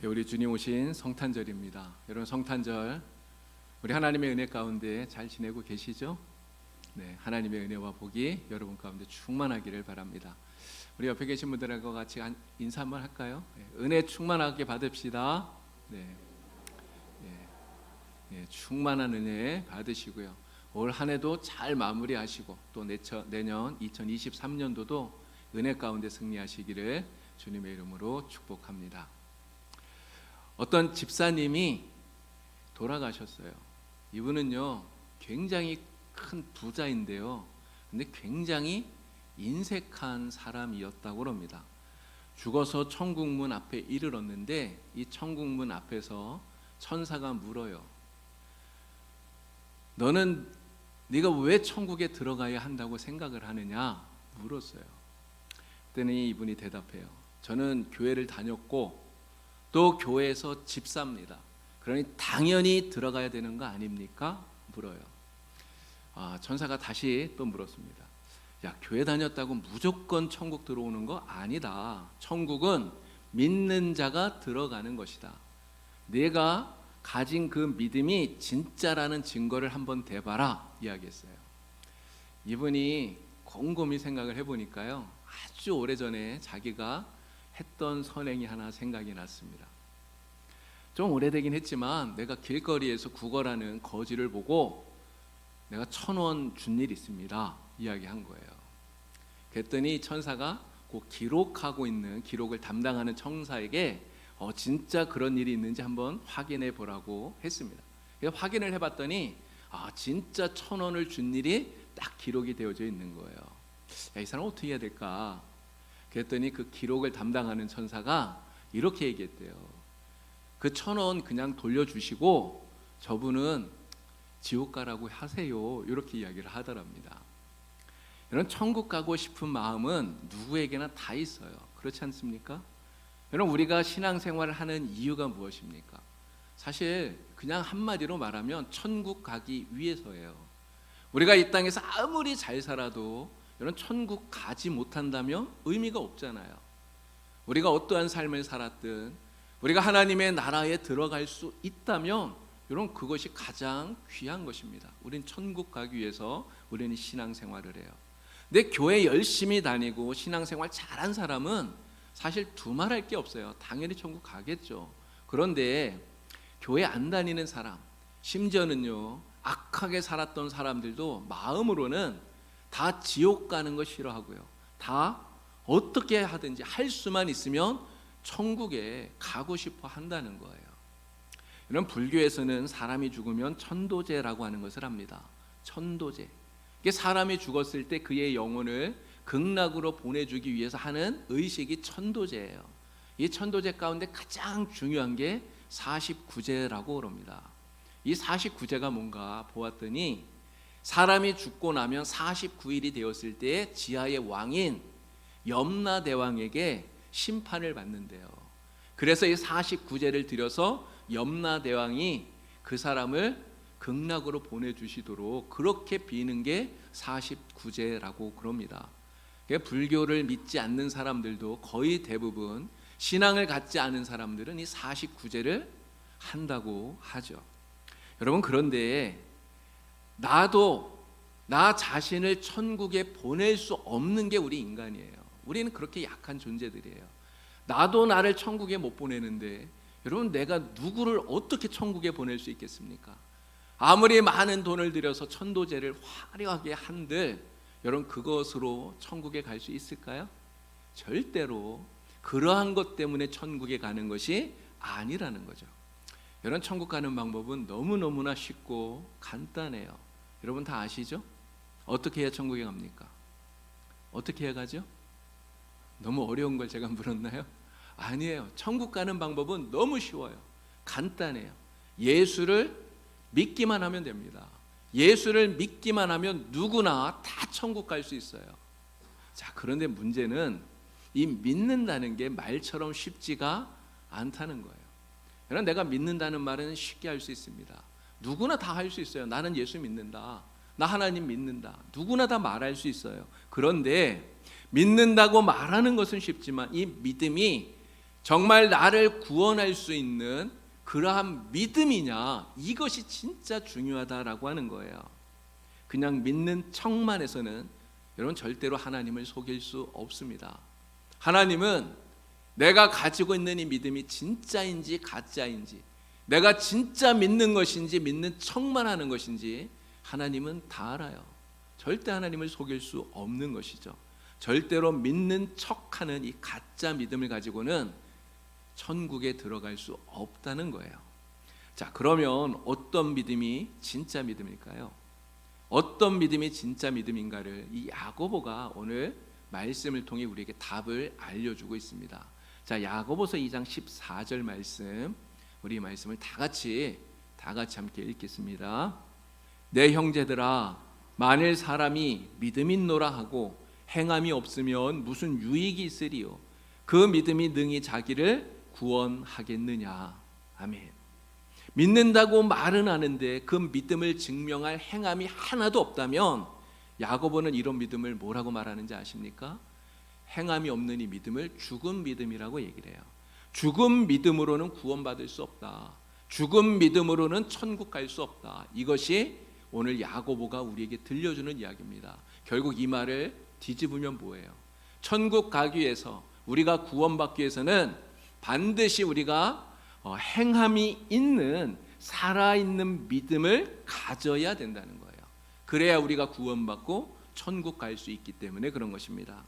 우리 주님 오신 성탄절입니다. 여러분 성탄절 우리 하나님의 은혜 가운데 잘 지내고 계시죠? 네, 하나님의 은혜와 복이 여러분 가운데 충만하기를 바랍니다. 우리 옆에 계신 분들과 같이 인사 한번 할까요? 은혜 충만하게 받읍시다. 충만한 은혜 받으시고요. 올 한 해도 잘 마무리하시고 또 내년 2023년도도 은혜 가운데 승리하시기를 주님의 이름으로 축복합니다. 어떤 집사님이 돌아가셨어요. 이분은요 굉장히 큰 부자인데요, 근데 굉장히 인색한 사람이었다고 합니다. 죽어서 천국문 앞에 이르렀는데 이 천국문 앞에서 천사가 물어요. 너는 네가 왜 천국에 들어가야 한다고 생각을 하느냐 물었어요. 그랬더니 이분이 대답해요. 저는 교회를 다녔고 또 교회에서 집사입니다. 그러니 당연히 들어가야 되는 거 아닙니까? 물어요. 천사가 다시 또 물었습니다. 야, 교회 다녔다고 무조건 천국 들어오는 거 아니다. 천국은 믿는 자가 들어가는 것이다. 내가 가진 그 믿음이 진짜라는 증거를 한번 대봐라 이야기했어요. 이분이 곰곰이 생각을 해보니까요, 아주 오래전에 자기가 했던 선행이 하나 생각이 났습니다. 좀 오래되긴 했지만 내가 길거리에서 구걸하는 거지를 보고 내가 1,000원 준 일 있습니다 이야기한 거예요. 그랬더니 천사가 그 기록하고 있는 기록을 담당하는 청사에게 진짜 그런 일이 있는지 한번 확인해 보라고 했습니다. 그래서 확인을 해봤더니 진짜 1,000원을 준 일이 딱 기록이 되어져 있는 거예요. 야, 이 사람 어떻게 해야 될까? 그랬더니 그 기록을 담당하는 천사가 이렇게 얘기했대요. 그 1,000원 그냥 돌려주시고 저분은 지옥 가라고 하세요. 이렇게 이야기를 하더랍니다. 이런 천국 가고 싶은 마음은 누구에게나 다 있어요. 그렇지 않습니까? 여러분, 우리가 신앙생활을 하는 이유가 무엇입니까? 사실 그냥 한마디로 말하면 천국 가기 위해서예요. 우리가 이 땅에서 아무리 잘 살아도 이런 천국 가지 못한다면 의미가 없잖아요. 우리가 어떠한 삶을 살았든 우리가 하나님의 나라에 들어갈 수 있다면 여러분 그것이 가장 귀한 것입니다. 우린 천국 가기 위해서 우리는 신앙생활을 해요. 근데 교회 열심히 다니고 신앙생활 잘한 사람은 사실 두말할 게 없어요. 당연히 천국 가겠죠. 그런데 교회 안 다니는 사람, 심지어는요 악하게 살았던 사람들도 마음으로는 다 지옥 가는 거 싫어하고요, 다 어떻게 하든지 할 수만 있으면 천국에 가고 싶어 한다는 거예요. 이런 불교에서는 사람이 죽으면 천도제라고 하는 것을 합니다. 천도제. 이게 사람이 죽었을 때 그의 영혼을 극락으로 보내주기 위해서 하는 의식이 천도제예요. 이 천도제 가운데 가장 중요한 게 49제라고 합니다. 이 49제가 뭔가 보았더니 사람이 죽고 나면 49일이 되었을 때 지하의 왕인 염라대왕에게 심판을 받는데요. 그래서 이 49제를 드려서 염라대왕이 그 사람을 극락으로 보내주시도록 그렇게 비는 게 49제라고 그럽니다. 불교를 믿지 않는 사람들도 거의 대부분 신앙을 갖지 않은 사람들은 이 49제를 한다고 하죠. 여러분, 그런데 나도 나 자신을 천국에 보낼 수 없는 게 우리 인간이에요. 우리는 그렇게 약한 존재들이에요. 나도 나를 천국에 못 보내는데 여러분, 내가 누구를 어떻게 천국에 보낼 수 있겠습니까? 아무리 많은 돈을 들여서 천도제를 화려하게 한들 여러분 그것으로 천국에 갈 수 있을까요? 절대로 그러한 것 때문에 천국에 가는 것이 아니라는 거죠. 여러분, 천국 가는 방법은 너무너무나 쉽고 간단해요. 여러분 다 아시죠? 어떻게 해야 천국에 갑니까? 어떻게 해야 가죠? 너무 어려운 걸 제가 물었나요? 아니에요. 천국 가는 방법은 너무 쉬워요. 간단해요. 예수를 믿기만 하면 됩니다. 예수를 믿기만 하면 누구나 다 천국 갈 수 있어요. 자, 그런데 문제는 이 믿는다는 게 말처럼 쉽지가 않다는 거예요. 여러분, 내가 믿는다는 말은 쉽게 할 수 있습니다. 누구나 다 할 수 있어요. 나는 예수 믿는다, 나 하나님 믿는다, 누구나 다 말할 수 있어요. 그런데 믿는다고 말하는 것은 쉽지만 이 믿음이 정말 나를 구원할 수 있는 그러한 믿음이냐, 이것이 진짜 중요하다라고 하는 거예요. 그냥 믿는 척만 해서는 여러분 절대로 하나님을 속일 수 없습니다. 하나님은 내가 가지고 있는 이 믿음이 진짜인지 가짜인지, 내가 진짜 믿는 것인지 믿는 척만 하는 것인지 하나님은 다 알아요. 절대 하나님을 속일 수 없는 것이죠. 절대로 믿는 척하는 이 가짜 믿음을 가지고는 천국에 들어갈 수 없다는 거예요. 자, 그러면 어떤 믿음이 진짜 믿음일까요? 어떤 믿음이 진짜 믿음인가를 이 야고보가 오늘 말씀을 통해 우리에게 답을 알려주고 있습니다. 자, 야고보서 2장 14절 말씀, 우리 말씀을 다 같이 함께 읽겠습니다. 내 형제들아, 만일 사람이 믿음 있노라 하고 행함이 없으면 무슨 유익이 있으리요? 그 믿음이 능히 자기를 구원하겠느냐. 아멘. 믿는다고 말은 하는데 그 믿음을 증명할 행함이 하나도 없다면 야고보는 이런 믿음을 뭐라고 말하는지 아십니까? 행함이 없는 이 믿음을 죽은 믿음이라고 얘기를 해요. 죽은 믿음으로는 구원받을 수 없다. 죽은 믿음으로는 천국 갈 수 없다. 이것이 오늘 야고보가 우리에게 들려주는 이야기입니다. 결국 이 말을 뒤집으면 뭐예요? 천국 가기 위해서, 우리가 구원받기 위해서는 반드시 우리가 행함이 있는, 살아있는 믿음을 가져야 된다는 거예요. 그래야 우리가 구원받고 천국 갈 수 있기 때문에 그런 것입니다.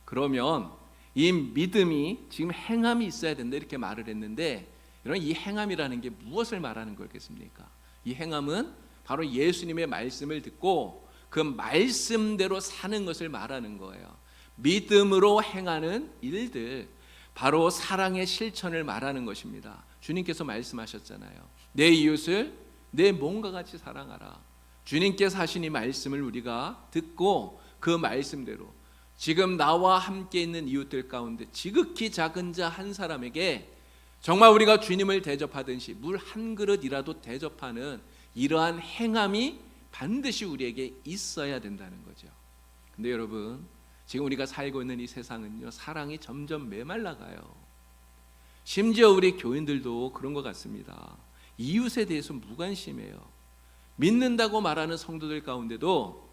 그러면 이 믿음이 지금 행함이 있어야 된다 이렇게 말을 했는데, 여러분 이 행함이라는 게 무엇을 말하는 거겠습니까? 이 행함은 바로 예수님의 말씀을 듣고 그 말씀대로 사는 것을 말하는 거예요. 믿음으로 행하는 일들, 바로 사랑의 실천을 말하는 것입니다. 주님께서 말씀하셨잖아요. 내 이웃을 내 몸과 같이 사랑하라. 주님께서 하신 이 말씀을 우리가 듣고 그 말씀대로 지금 나와 함께 있는 이웃들 가운데 지극히 작은 자 한 사람에게 정말 우리가 주님을 대접하듯이 물 한 그릇이라도 대접하는 이러한 행함이 반드시 우리에게 있어야 된다는 거죠. 근데 여러분, 지금 우리가 살고 있는 이 세상은요, 사랑이 점점 메말라가요. 심지어 우리 교인들도 그런 것 같습니다. 이웃에 대해서 무관심해요. 믿는다고 말하는 성도들 가운데도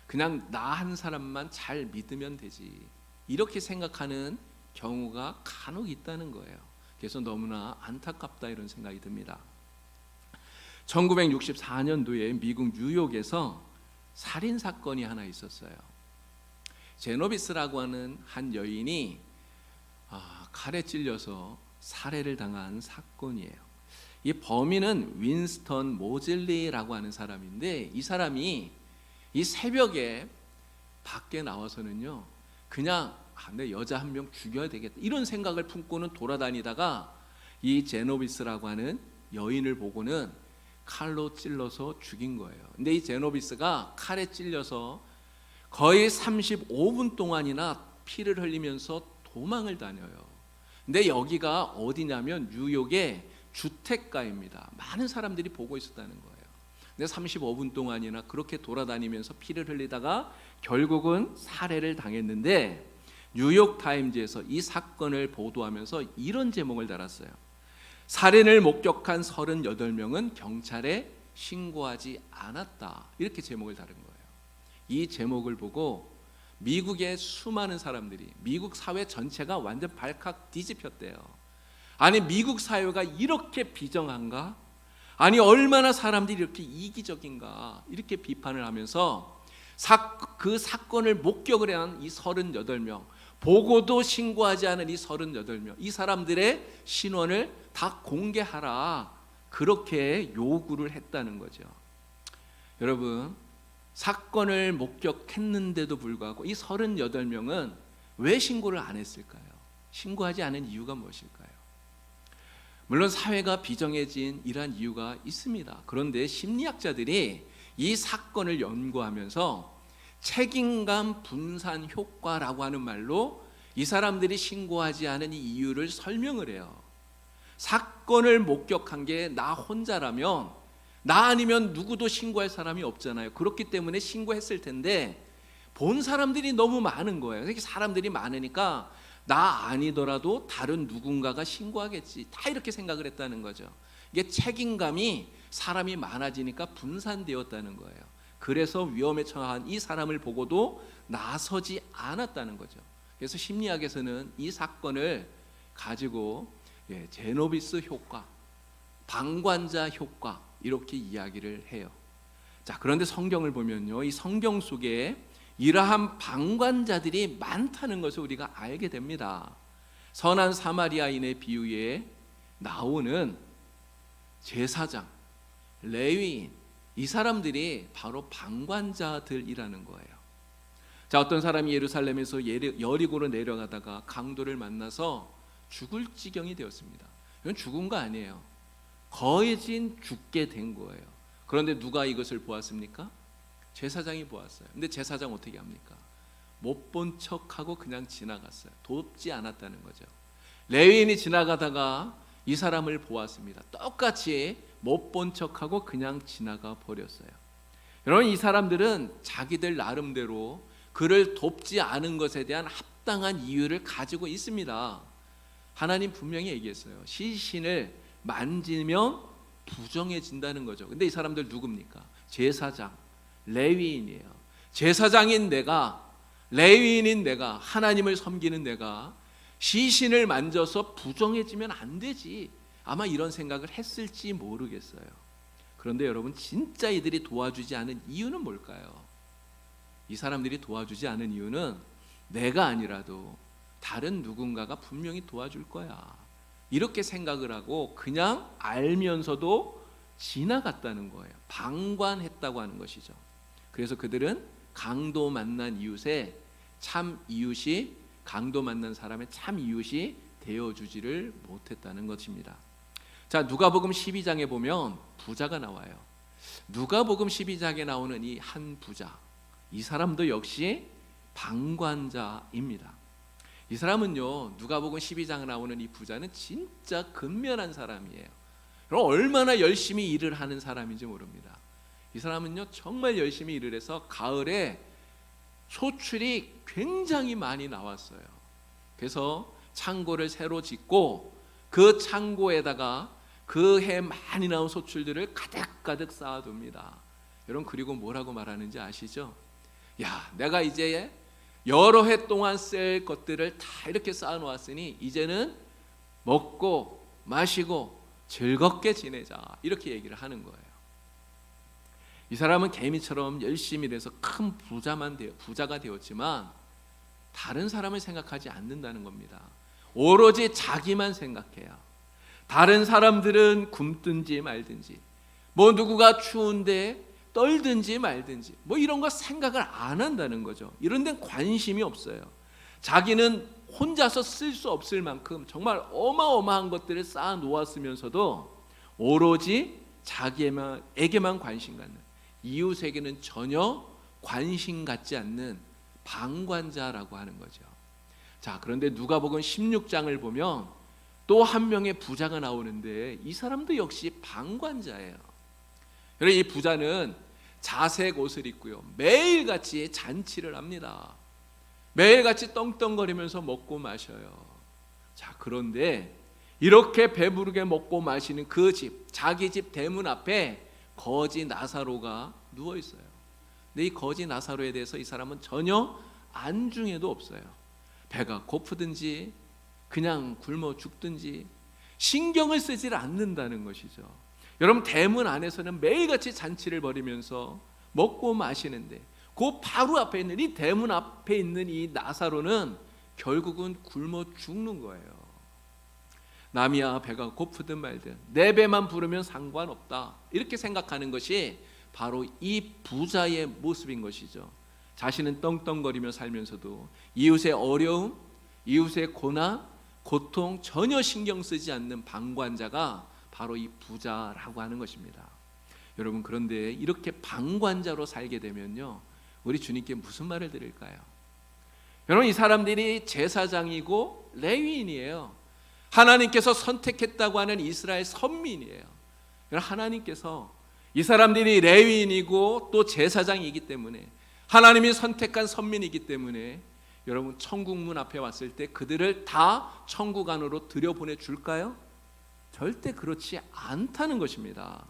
그냥 나 한 사람만 잘 믿으면 되지, 이렇게 생각하는 경우가 간혹 있다는 거예요. 그래서 너무나 안타깝다 이런 생각이 듭니다. 1964년도에 미국 뉴욕에서 살인 사건이 하나 있었어요. 제노비스라고 하는 한 여인이 칼에 찔려서 살해를 당한 사건이에요. 이 범인은 윈스턴 모즐리라고 하는 사람인데, 이 사람이 이 새벽에 밖에 나와서는요, 그냥 내 여자 한 명 죽여야 되겠다 이런 생각을 품고는 돌아다니다가 이 제노비스라고 하는 여인을 보고는 칼로 찔러서 죽인 거예요. 근데 이 제노비스가 칼에 찔려서 거의 35분 동안이나 피를 흘리면서 도망을 다녀요. 근데 여기가 어디냐면 뉴욕의 주택가입니다. 많은 사람들이 보고 있었다는 거예요. 근데 35분 동안이나 그렇게 돌아다니면서 피를 흘리다가 결국은 살해를 당했는데, 뉴욕 타임즈에서 이 사건을 보도하면서 이런 제목을 달았어요. 살인을 목격한 38명은 경찰에 신고하지 않았다. 이렇게 제목을 다른 거예요. 이 제목을 보고 미국의 수많은 사람들이, 미국 사회 전체가 완전 발칵 뒤집혔대요. 아니, 미국 사회가 이렇게 비정한가? 아니, 얼마나 사람들이 이렇게 이기적인가? 이렇게 비판을 하면서 그 사건을 목격을 한 이 38명, 보고도 신고하지 않은 이 38명, 이 사람들의 신원을 다 공개하라, 그렇게 요구를 했다는 거죠. 여러분, 사건을 목격했는데도 불구하고 이 38명은 왜 신고를 안 했을까요? 신고하지 않은 이유가 무엇일까요? 물론 사회가 비정해진 이러한 이유가 있습니다. 그런데 심리학자들이 이 사건을 연구하면서 책임감 분산 효과라고 하는 말로 이 사람들이 신고하지 않은 이 이유를 설명을 해요. 사건을 목격한 게 나 혼자라면, 나 아니면 누구도 신고할 사람이 없잖아요. 그렇기 때문에 신고했을 텐데 본 사람들이 너무 많은 거예요. 이렇게 사람들이 많으니까 나 아니더라도 다른 누군가가 신고하겠지. 다 이렇게 생각을 했다는 거죠. 이게 책임감이 사람이 많아지니까 분산되었다는 거예요. 그래서 위험에 처한 이 사람을 보고도 나서지 않았다는 거죠. 그래서 심리학에서는 이 사건을 가지고 제노비스 효과, 방관자 효과 이렇게 이야기를 해요. 자, 그런데 성경을 보면요, 이 성경 속에 이러한 방관자들이 많다는 것을 우리가 알게 됩니다. 선한 사마리아인의 비유에 나오는 제사장, 레위인, 이 사람들이 바로 방관자들이라는 거예요. 자, 어떤 사람이 예루살렘에서 여리고로 내려가다가 강도를 만나서 죽을 지경이 되었습니다. 이건 죽은 거 아니에요. 거진 죽게 된 거예요. 그런데 누가 이것을 보았습니까? 제사장이 보았어요. 근데 제사장 어떻게 합니까? 못 본 척하고 그냥 지나갔어요. 돕지 않았다는 거죠. 레위인이 지나가다가 이 사람을 보았습니다. 똑같이 못 본 척하고 그냥 지나가 버렸어요. 여러분, 이 사람들은 자기들 나름대로 그를 돕지 않은 것에 대한 합당한 이유를 가지고 있습니다. 하나님 분명히 얘기했어요. 시신을 만지면 부정해진다는 거죠. 근데 이 사람들 누굽니까? 제사장, 레위인이에요. 제사장인 내가, 레위인인 내가, 하나님을 섬기는 내가 시신을 만져서 부정해지면 안 되지. 아마 이런 생각을 했을지 모르겠어요. 그런데 여러분, 진짜 이들이 도와주지 않은 이유는 뭘까요? 이 사람들이 도와주지 않은 이유는 내가 아니라도 다른 누군가가 분명히 도와줄 거야, 이렇게 생각을 하고 그냥 알면서도 지나갔다는 거예요. 방관했다고 하는 것이죠. 그래서 그들은 강도 만난 이웃의 참 이웃이, 강도 만난 사람의 참 이웃이 되어주지를 못했다는 것입니다. 자, 누가복음 12장에 보면 부자가 나와요. 누가복음 12장에 나오는 이 한 부자, 이 사람도 역시 방관자입니다. 이 사람은요, 누가복음 12장에 나오는 이 부자는 진짜 근면한 사람이에요. 그럼 얼마나 열심히 일을 하는 사람인지 모릅니다. 이 사람은요, 정말 열심히 일을 해서 가을에 소출이 굉장히 많이 나왔어요. 그래서 창고를 새로 짓고 그 창고에다가 그 해 많이 나온 소출들을 가득가득 쌓아둡니다. 여러분, 그리고 뭐라고 말하는지 아시죠? 야, 내가 이제 여러 해 동안 쓸 것들을 다 이렇게 쌓아놓았으니 이제는 먹고 마시고 즐겁게 지내자, 이렇게 얘기를 하는 거예요. 이 사람은 개미처럼 열심히 일해서 큰 부자가 되었지만 다른 사람을 생각하지 않는다는 겁니다. 오로지 자기만 생각해요. 다른 사람들은 굶든지 말든지, 뭐 누구가 추운데 떨든지 말든지, 뭐 이런 거 생각을 안 한다는 거죠. 이런 데는 관심이 없어요. 자기는 혼자서 쓸 수 없을 만큼 정말 어마어마한 것들을 쌓아 놓았으면서도 오로지 자기에게만 관심 갖는, 이웃에게는 전혀 관심 갖지 않는 방관자라고 하는 거죠. 자, 그런데 누가복음 16장을 보면 또 한 명의 부자가 나오는데 이 사람도 역시 방관자예요. 그래서 이 부자는 자색 옷을 입고요, 매일같이 잔치를 합니다. 매일같이 떵떵거리면서 먹고 마셔요. 자, 그런데 이렇게 배부르게 먹고 마시는 그 집, 자기 집 대문 앞에 거지 나사로가 누워 있어요. 근데 이 거지 나사로에 대해서 이 사람은 전혀 안중에도 없어요. 배가 고프든지 그냥 굶어 죽든지 신경을 쓰질 않는다는 것이죠. 여러분, 대문 안에서는 매일같이 잔치를 벌이면서 먹고 마시는데 그 바로 앞에 있는, 이 대문 앞에 있는 이 나사로는 결국은 굶어 죽는 거예요. 남이야 배가 고프든 말든 내 배만 부르면 상관없다, 이렇게 생각하는 것이 바로 이 부자의 모습인 것이죠. 자신은 떵떵거리며 살면서도 이웃의 어려움, 이웃의 고난, 고통 전혀 신경 쓰지 않는 방관자가 바로 이 부자라고 하는 것입니다. 여러분, 그런데 이렇게 방관자로 살게 되면요, 우리 주님께 무슨 말을 드릴까요? 여러분, 이 사람들이 제사장이고 레위인이에요. 하나님께서 선택했다고 하는 이스라엘 선민이에요. 여러분, 하나님께서 이 사람들이 레위인이고 또 제사장이기 때문에, 하나님이 선택한 선민이기 때문에 여러분 천국 문 앞에 왔을 때 그들을 다 천국 안으로 들여보내 줄까요? 절대 그렇지 않다는 것입니다.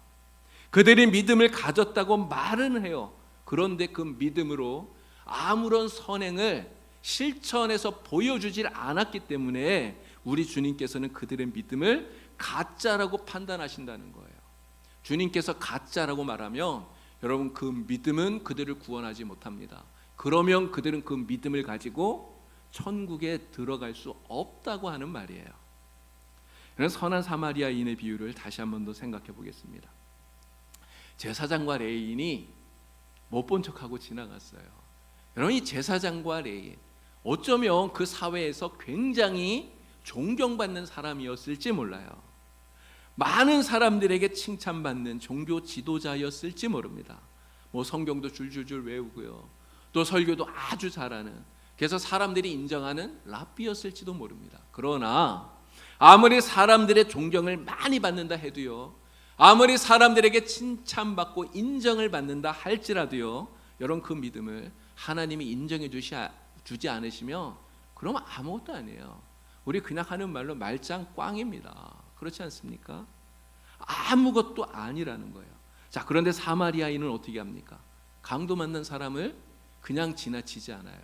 그들이 믿음을 가졌다고 말은 해요. 그런데 그 믿음으로 아무런 선행을 실천해서 보여주질 않았기 때문에 우리 주님께서는 그들의 믿음을 가짜라고 판단하신다는 거예요. 주님께서 가짜라고 말하면 여러분 그 믿음은 그들을 구원하지 못합니다. 그러면 그들은 그 믿음을 가지고 천국에 들어갈 수 없다고 하는 말이에요. 선한 사마리아인의 비유를 다시 한 번 더 생각해 보겠습니다. 제사장과 레위인이 못 본 척하고 지나갔어요. 여러분 이 제사장과 레위인 어쩌면 그 사회에서 굉장히 존경받는 사람이었을지 몰라요. 많은 사람들에게 칭찬받는 종교 지도자였을지 모릅니다. 성경도 줄줄줄 외우고요. 또 설교도 아주 잘하는, 그래서 사람들이 인정하는 랍비였을지도 모릅니다. 그러나 아무리 사람들의 존경을 많이 받는다 해도요, 아무리 사람들에게 칭찬받고 인정을 받는다 할지라도요, 여러분 그 믿음을 하나님이 인정해 주지 않으시면 그러면 아무것도 아니에요. 우리 그냥 하는 말로 말짱 꽝입니다. 그렇지 않습니까? 아무것도 아니라는 거예요. 자, 그런데 사마리아인은 어떻게 합니까? 강도 만난 사람을 그냥 지나치지 않아요.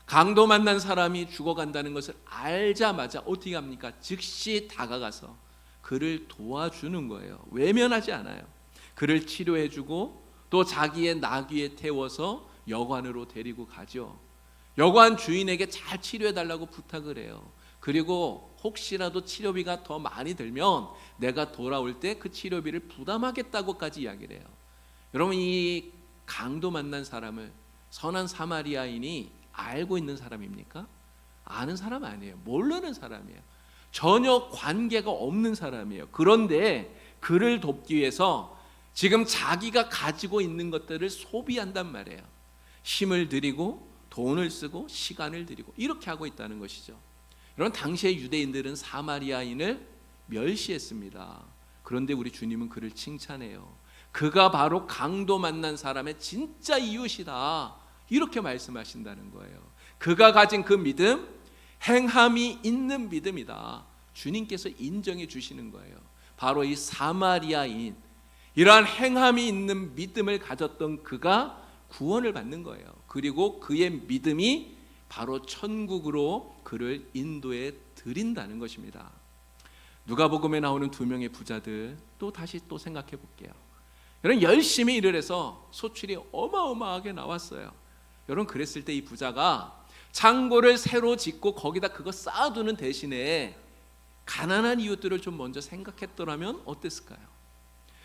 강도 만난 사람이 죽어간다는 것을 알자마자 어떻게 합니까? 즉시 다가가서 그를 도와주는 거예요. 외면하지 않아요. 그를 치료해주고 또 자기의 나귀에 태워서 여관으로 데리고 가죠. 여관 주인에게 잘 치료해달라고 부탁을 해요. 그리고 혹시라도 치료비가 더 많이 들면 내가 돌아올 때 그 치료비를 부담하겠다고까지 이야기를 해요. 여러분 이 강도 만난 사람을 선한 사마리아인이 알고 있는 사람입니까? 아는 사람 아니에요. 모르는 사람이에요. 전혀 관계가 없는 사람이에요. 그런데 그를 돕기 위해서 지금 자기가 가지고 있는 것들을 소비한단 말이에요. 힘을 들이고 돈을 쓰고 시간을 들이고 이렇게 하고 있다는 것이죠. 여러분 당시의 유대인들은 사마리아인을 멸시했습니다. 그런데 우리 주님은 그를 칭찬해요. 그가 바로 강도 만난 사람의 진짜 이웃이다, 이렇게 말씀하신다는 거예요. 그가 가진 그 믿음, 행함이 있는 믿음이다. 주님께서 인정해 주시는 거예요. 바로 이 사마리아인, 이러한 행함이 있는 믿음을 가졌던 그가 구원을 받는 거예요. 그리고 그의 믿음이 바로 천국으로 그를 인도해 드린다는 것입니다. 누가복음에 나오는 두 명의 부자들 다시 생각해 볼게요. 여러분 열심히 일을 해서 소출이 어마어마하게 나왔어요. 여러분 그랬을 때 이 부자가 창고를 새로 짓고 거기다 그거 쌓아두는 대신에 가난한 이웃들을 좀 먼저 생각했더라면 어땠을까요?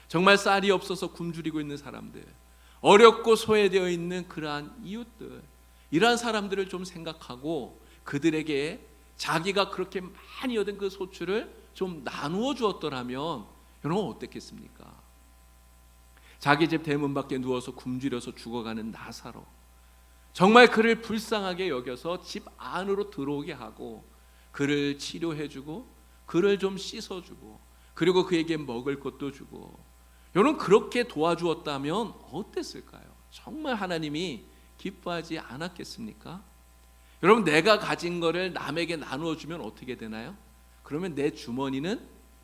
정말 쌀이 없어서 굶주리고 있는 사람들, 어렵고 소외되어 있는 그러한 이웃들, 이러한 사람들을 좀 생각하고 그들에게 자기가 그렇게 많이 얻은 그 소출을 좀 나누어 주었더라면 여러분 어땠겠습니까? 자기 집 대문 밖에 누워서 굶주려서 죽어가는 나사로, 정말 그를 불쌍하게 여겨서 집 안으로 들어오게 하고 그를 치료해주고 그를 좀 씻어주고 그리고 그에게 먹을 것도 주고, 여러분 그렇게 도와주었다면 어땠을까요? 정말 하나님이 기뻐하지 않았겠습니까? 여러분 내가 가진 거를 남에게 나누어 주면 어떻게 되나요? 그러면 내 주머니는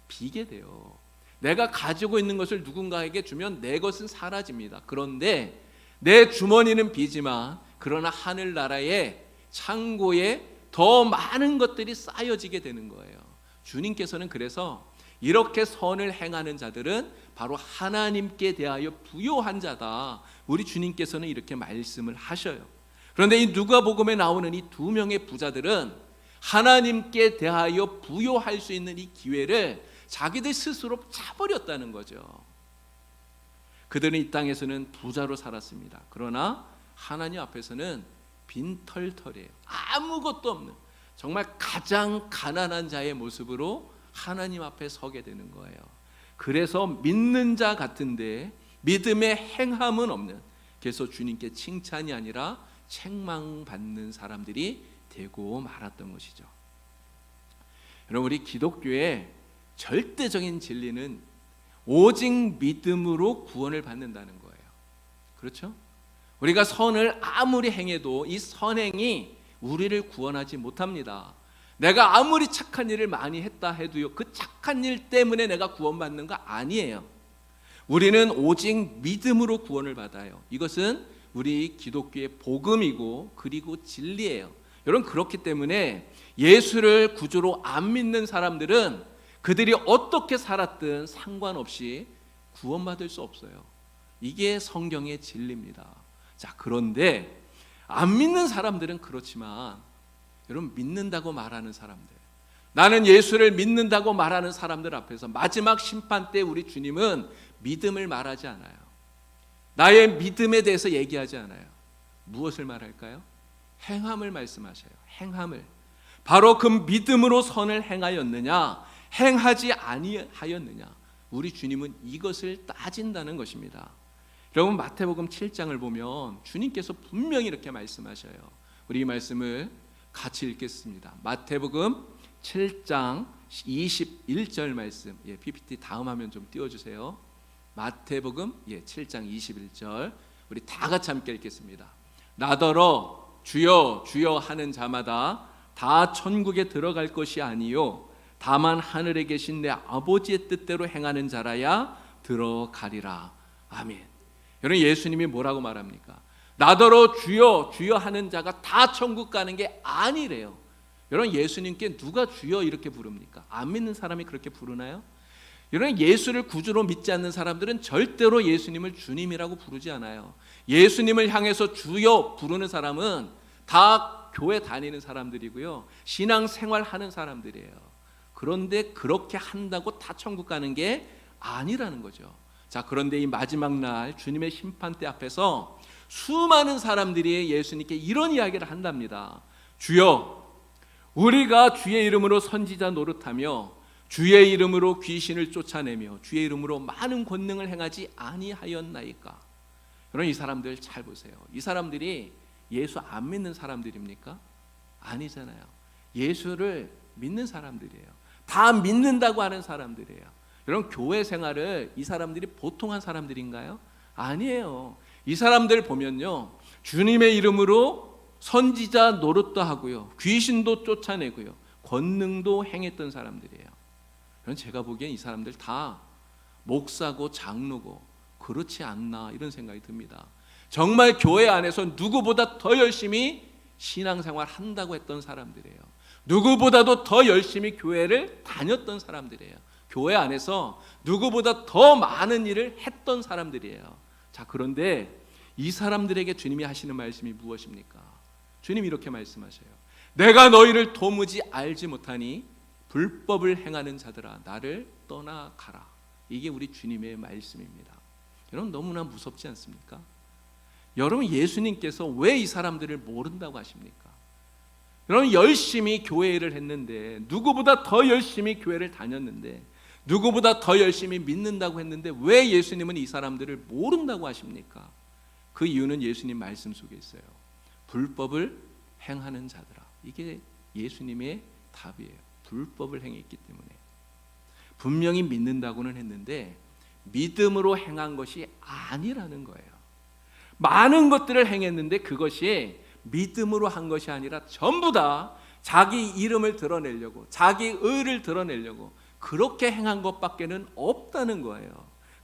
비게 돼요. 내가 가지고 있는 것을 누군가에게 주면 내 것은 사라집니다. 그런데 내 주머니는 비지만 그러나 하늘나라의 창고에 더 많은 것들이 쌓여지게 되는 거예요. 주님께서는 그래서 이렇게 선을 행하는 자들은 바로 하나님께 대하여 부요한 자다, 우리 주님께서는 이렇게 말씀을 하셔요. 그런데 이 누가복음에 나오는 이 두 명의 부자들은 하나님께 대하여 부요할 수 있는 이 기회를 자기들 스스로 차버렸다는 거죠. 그들은 이 땅에서는 부자로 살았습니다. 그러나 하나님 앞에서는 빈털털이에요. 아무것도 없는 정말 가장 가난한 자의 모습으로 하나님 앞에 서게 되는 거예요. 그래서 믿는 자 같은데 믿음의 행함은 없는, 그래서 주님께 칭찬이 아니라 책망받는 사람들이 되고 말았던 것이죠. 여러분 우리 기독교의 절대적인 진리는 오직 믿음으로 구원을 받는다는 거예요. 그렇죠? 우리가 선을 아무리 행해도 이 선행이 우리를 구원하지 못합니다. 내가 아무리 착한 일을 많이 했다 해도요, 그 착한 일 때문에 내가 구원받는 거 아니에요. 우리는 오직 믿음으로 구원을 받아요. 이것은 우리 기독교의 복음이고 그리고 진리예요. 여러분, 그렇기 때문에 예수를 구주로 안 믿는 사람들은 그들이 어떻게 살았든 상관없이 구원받을 수 없어요. 이게 성경의 진리입니다. 자, 그런데 안 믿는 사람들은 그렇지만 여러분, 믿는다고 말하는 사람들, 나는 예수를 믿는다고 말하는 사람들 앞에서 마지막 심판 때 우리 주님은 믿음을 말하지 않아요. 나의 믿음에 대해서 얘기하지 않아요. 무엇을 말할까요? 행함을 말씀하셔요. 행함을. 바로 그 믿음으로 선을 행하였느냐, 행하지 아니하였느냐, 우리 주님은 이것을 따진다는 것입니다. 여러분, 마태복음 7장을 보면 주님께서 분명히 이렇게 말씀하셔요. 우리 이 말씀을 같이 읽겠습니다. 마태복음 7장 21절 말씀, PPT 다음 화면 좀 띄워주세요. 마태복음 7장 21절, 우리 다 같이 함께 읽겠습니다. 나더러 주여 주여 하는 자마다 다 천국에 들어갈 것이 아니요 다만 하늘에 계신 내 아버지의 뜻대로 행하는 자라야 들어가리라. 아멘. 여러분, 예수님이 뭐라고 말합니까? 나더러 주여 주여 하는 자가 다 천국 가는 게 아니래요. 여러분, 예수님께 누가 주여 이렇게 부릅니까? 안 믿는 사람이 그렇게 부르나요? 여러분, 예수를 구주로 믿지 않는 사람들은 절대로 예수님을 주님이라고 부르지 않아요. 예수님을 향해서 주여 부르는 사람은 다 교회 다니는 사람들이고요, 신앙생활하는 사람들이에요. 그런데 그렇게 한다고 다 천국 가는 게 아니라는 거죠. 자, 그런데 이 마지막 날 주님의 심판대 앞에서 수많은 사람들이 예수님께 이런 이야기를 한답니다. 주여, 우리가 주의 이름으로 선지자 노릇하며 주의 이름으로 귀신을 쫓아내며 주의 이름으로 많은 권능을 행하지 아니하였나이까. 여러분, 이 사람들 잘 보세요. 이 사람들이 예수 안 믿는 사람들입니까? 아니잖아요. 예수를 믿는 사람들이에요. 다 믿는다고 하는 사람들이에요. 여러분, 교회 생활을 이 사람들이 보통한 사람들인가요? 아니에요. 이 사람들 보면요, 주님의 이름으로 선지자 노릇도 하고요, 귀신도 쫓아내고요, 권능도 행했던 사람들이에요. 여러분, 제가 보기엔 이 사람들 다 목사고 장로고 그렇지 않나 이런 생각이 듭니다. 정말 교회 안에서 누구보다 더 열심히 신앙생활 한다고 했던 사람들이에요. 누구보다도 더 열심히 교회를 다녔던 사람들이에요. 교회 안에서 누구보다 더 많은 일을 했던 사람들이에요. 자, 그런데 이 사람들에게 주님이 하시는 말씀이 무엇입니까? 주님이 이렇게 말씀하셔요. 내가 너희를 도무지 알지 못하니 불법을 행하는 자들아 나를 떠나가라. 이게 우리 주님의 말씀입니다. 여러분, 너무나 무섭지 않습니까? 여러분, 예수님께서 왜 이 사람들을 모른다고 하십니까? 여러분, 열심히 교회 일을 했는데, 누구보다 더 열심히 교회를 다녔는데, 누구보다 더 열심히 믿는다고 했는데 왜 예수님은 이 사람들을 모른다고 하십니까? 그 이유는 예수님 말씀 속에 있어요. 불법을 행하는 자들아. 이게 예수님의 답이에요. 불법을 행했기 때문에. 분명히 믿는다고는 했는데 믿음으로 행한 것이 아니라는 거예요. 많은 것들을 행했는데 그것이 믿음으로 한 것이 아니라 전부 다 자기 이름을 드러내려고, 자기 의를 드러내려고 그렇게 행한 것밖에는 없다는 거예요.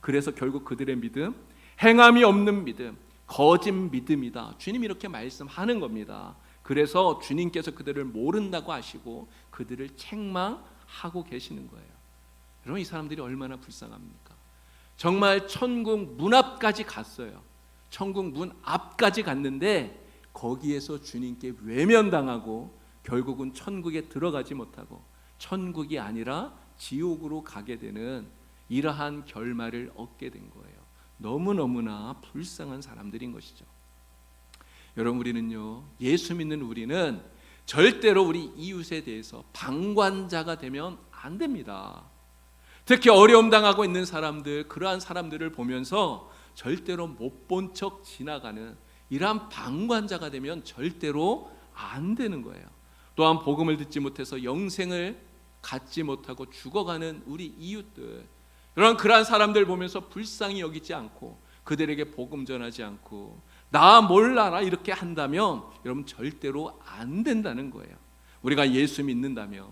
그래서 결국 그들의 믿음, 행함이 없는 믿음, 거짓 믿음이다. 주님이 이렇게 말씀하는 겁니다. 그래서 주님께서 그들을 모른다고 하시고 그들을 책망하고 계시는 거예요. 여러분, 이 사람들이 얼마나 불쌍합니까? 정말 천국 문 앞까지 갔어요. 천국 문 앞까지 갔는데 거기에서 주님께 외면당하고 결국은 천국에 들어가지 못하고 천국이 아니라 지옥으로 가게 되는 이러한 결말을 얻게 된 거예요. 너무너무나 불쌍한 사람들인 것이죠. 여러분, 우리는요, 예수 믿는 우리는 절대로 우리 이웃에 대해서 방관자가 되면 안 됩니다. 특히 어려움 당하고 있는 사람들, 그러한 사람들을 보면서 절대로 못 본 척 지나가는 이러한 방관자가 되면 절대로 안 되는 거예요. 또한 복음을 듣지 못해서 영생을 갖지 못하고 죽어가는 우리 이웃들, 그러한 사람들 보면서 불쌍히 여기지 않고 그들에게 복음 전하지 않고 나 몰라라 이렇게 한다면 여러분 절대로 안 된다는 거예요. 우리가 예수 믿는다면,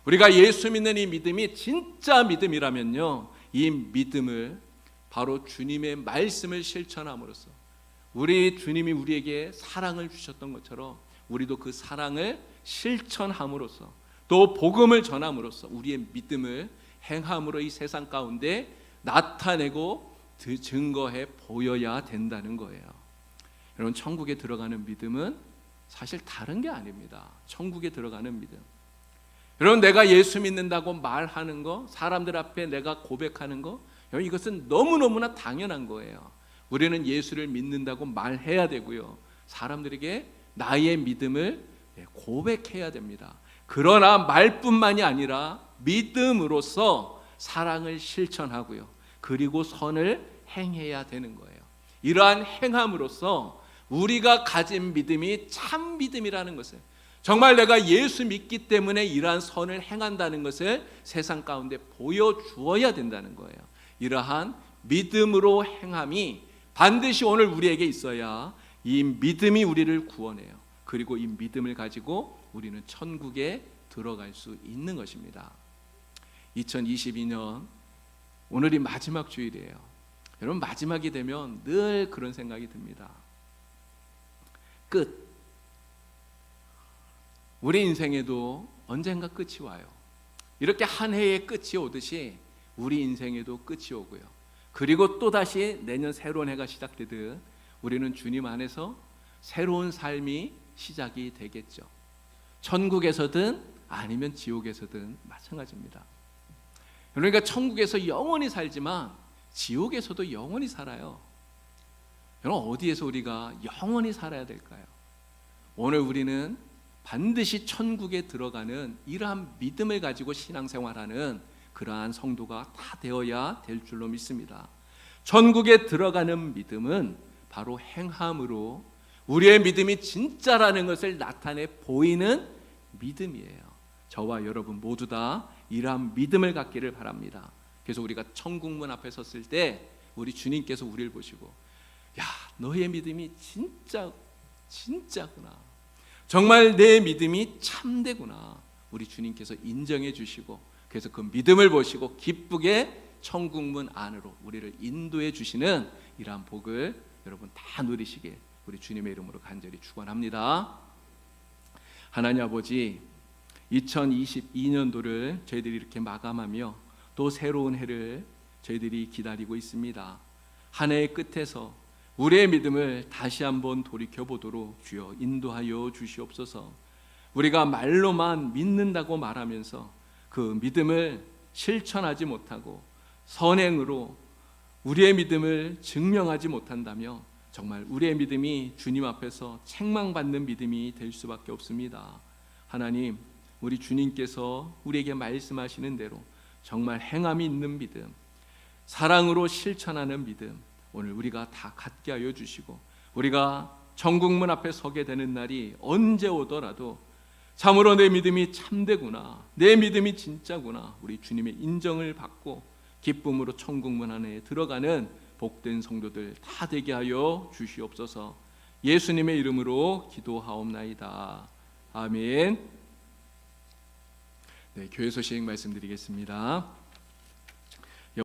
우리가 예수 믿는 이 믿음이 진짜 믿음이라면요, 이 믿음을 바로 주님의 말씀을 실천함으로써, 우리 주님이 우리에게 사랑을 주셨던 것처럼 우리도 그 사랑을 실천함으로써, 또 복음을 전함으로써 우리의 믿음을 행함으로 이 세상 가운데 나타내고 증거해 보여야 된다는 거예요. 여러분, 천국에 들어가는 믿음은 사실 다른 게 아닙니다. 천국에 들어가는 믿음, 여러분, 내가 예수 믿는다고 말하는 거, 사람들 앞에 내가 고백하는 거, 여러분, 이것은 너무너무나 당연한 거예요. 우리는 예수를 믿는다고 말해야 되고요, 사람들에게 나의 믿음을 고백해야 됩니다. 그러나 말뿐만이 아니라 믿음으로써 사랑을 실천하고요, 그리고 선을 행해야 되는 거예요. 이러한 행함으로써 우리가 가진 믿음이 참 믿음이라는 것을, 정말 내가 예수 믿기 때문에 이러한 선을 행한다는 것을 세상 가운데 보여주어야 된다는 거예요. 이러한 믿음으로 행함이 반드시 오늘 우리에게 있어야 이 믿음이 우리를 구원해요. 그리고 이 믿음을 가지고 우리는 천국에 들어갈 수 있는 것입니다. 2022년 오늘이 마지막 주일이에요. 여러분, 마지막이 되면 늘 그런 생각이 듭니다. 끝. 우리 인생에도 언젠가 끝이 와요. 이렇게 한 해의 끝이 오듯이 우리 인생에도 끝이 오고요, 그리고 또다시 내년 새로운 해가 시작되듯 우리는 주님 안에서 새로운 삶이 시작이 되겠죠. 천국에서든 아니면 지옥에서든 마찬가지입니다. 그러니까 천국에서 영원히 살지만 지옥에서도 영원히 살아요. 여러분, 어디에서 우리가 영원히 살아야 될까요? 오늘 우리는 반드시 천국에 들어가는 이러한 믿음을 가지고 신앙생활하는 그러한 성도가 다 되어야 될 줄로 믿습니다. 천국에 들어가는 믿음은 바로 행함으로 우리의 믿음이 진짜라는 것을 나타내 보이는 믿음이에요. 저와 여러분 모두 다 이러한 믿음을 갖기를 바랍니다. 그래서 우리가 천국문 앞에 섰을 때 우리 주님께서 우리를 보시고, 야, 너의 믿음이 진짜구나, 정말 내 믿음이 참되구나, 우리 주님께서 인정해 주시고, 그래서 그 믿음을 보시고 기쁘게 천국문 안으로 우리를 인도해 주시는 이러한 복을 여러분 다 누리시길 우리 주님의 이름으로 간절히 축원합니다. 하나님 아버지, 2022년도를 저희들이 이렇게 마감하며 또 새로운 해를 저희들이 기다리고 있습니다. 한 해의 끝에서 우리의 믿음을 다시 한번 돌이켜보도록 주여 인도하여 주시옵소서. 우리가 말로만 믿는다고 말하면서 그 믿음을 실천하지 못하고 선행으로 우리의 믿음을 증명하지 못한다면 정말 우리의 믿음이 주님 앞에서 책망받는 믿음이 될 수밖에 없습니다. 하나님, 우리 주님께서 우리에게 말씀하시는 대로 정말 행함이 있는 믿음, 사랑으로 실천하는 믿음, 오늘 우리가 다 갖게 하여 주시고, 우리가 천국문 앞에 서게 되는 날이 언제 오더라도 참으로 내 믿음이 참되구나, 내 믿음이 진짜구나, 우리 주님의 인정을 받고 기쁨으로 천국문 안에 들어가는 복된 성도들 다 되게 하여 주시옵소서. 예수님의 이름으로 기도하옵나이다. 아멘. 네, 교회 소식 말씀드리겠습니다.